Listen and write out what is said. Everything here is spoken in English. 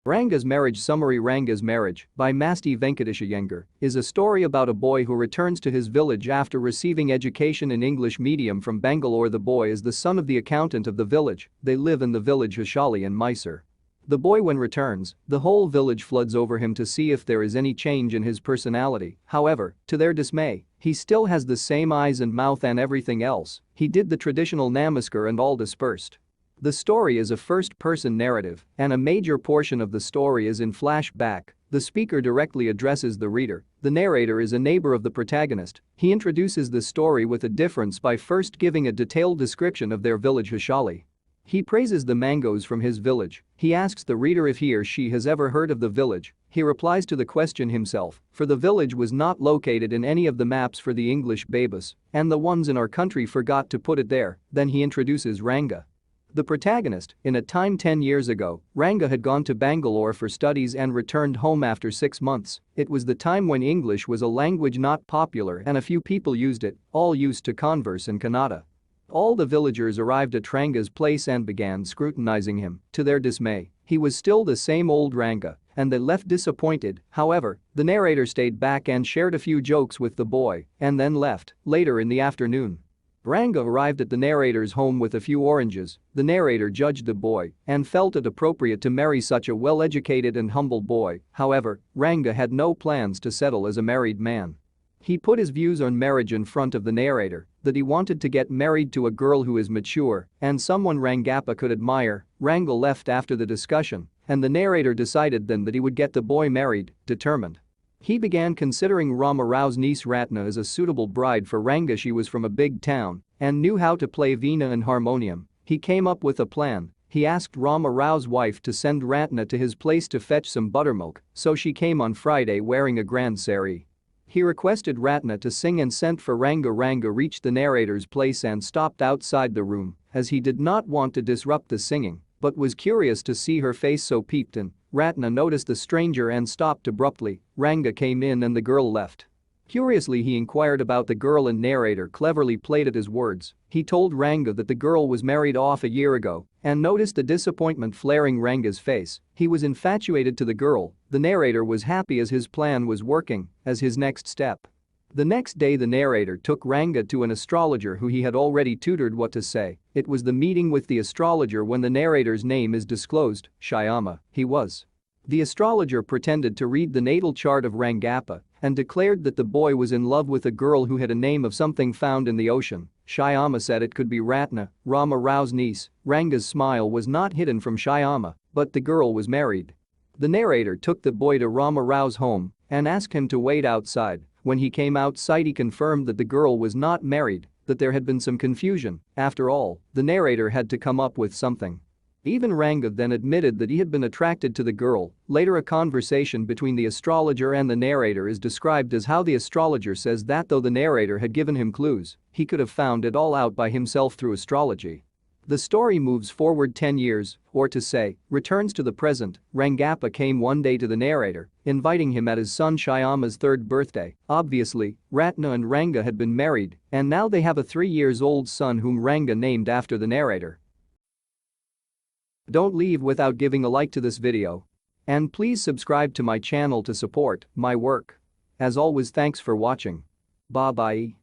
Ranga's Marriage Summary. Ranga's Marriage, by Masti Venkatesh, is a story about a boy who returns to his village after receiving education in English medium from Bangalore. The boy is the son of the accountant of the village. They live in the village Hushali in Mysore. The boy, when returns, the whole village floods over him to see if there is any change in his personality. However, to their dismay, he still has the same eyes and mouth and everything else. He did the traditional namaskar and all dispersed. The story is a first-person narrative, and a major portion of the story is in flashback. The speaker directly addresses the reader. The narrator is a neighbor of the protagonist. He introduces the story with a difference by first giving a detailed description of their village Hushali. He praises the mangoes from his village. He asks the reader if he or she has ever heard of the village. He replies to the question himself, for the village was not located in any of the maps for the English babus, and the ones in our country forgot to put it there. Then he introduces Ranga, the protagonist. In a time 10 years ago, Ranga had gone to Bangalore for studies and returned home after 6 months. It was the time when English was a language not popular and a few people used it, all used to converse in Kannada. All the villagers arrived at Ranga's place and began scrutinizing him. To their dismay, he was still the same old Ranga, and they left disappointed. However, the narrator stayed back and shared a few jokes with the boy and then left. Later in the afternoon, Ranga arrived at the narrator's home with a few oranges. The narrator judged the boy and felt it appropriate to marry such a well-educated and humble boy. However, Ranga had no plans to settle as a married man. He put his views on marriage in front of the narrator, that he wanted to get married to a girl who is mature and someone Rangappa could admire. Ranga left after the discussion, and the narrator decided then that he would get the boy married, determined. He began considering Rama Rao's niece Ratna as a suitable bride for Ranga. She was from a big town and knew how to play veena and harmonium. He came up with a plan. He asked Rama Rao's wife to send Ratna to his place to fetch some buttermilk, so she came on Friday wearing a grand sari. He requested Ratna to sing and sent for Ranga. Ranga reached the narrator's place and stopped outside the room, as he did not want to disrupt the singing, but was curious to see her face so peeped in. Ratna noticed the stranger and stopped abruptly. Ranga came in and the girl left. Curiously, he inquired about the girl and narrator cleverly played at his words. He told Ranga that the girl was married off a year ago and noticed the disappointment flaring Ranga's face. He was infatuated to the girl. The narrator was happy as his plan was working. As his next step, the next day the narrator took Ranga to an astrologer who he had already tutored what to say. It was the meeting with the astrologer when the narrator's name is disclosed, Shyama. He was. The astrologer pretended to read the natal chart of Rangappa and declared that the boy was in love with a girl who had a name of something found in the ocean. Shyama said it could be Ratna, Rama Rao's niece. Ranga's smile was not hidden from Shyama, but the girl was married. The narrator took the boy to Rama Rao's home and asked him to wait outside. When he came outside, he confirmed that the girl was not married, that there had been some confusion. After all, the narrator had to come up with something. Even Ranga then admitted that he had been attracted to the girl. Later, a conversation between the astrologer and the narrator is described as how the astrologer says that though the narrator had given him clues, he could have found it all out by himself through astrology. The story moves forward 10 years, or to say, returns to the present. Rangappa came one day to the narrator, inviting him at his son Shyama's 3rd birthday. Obviously, Ratna and Ranga had been married, and now they have a 3-year-old son whom Ranga named after the narrator. Don't leave without giving a like to this video. And please subscribe to my channel to support my work. As always, thanks for watching. Bye bye.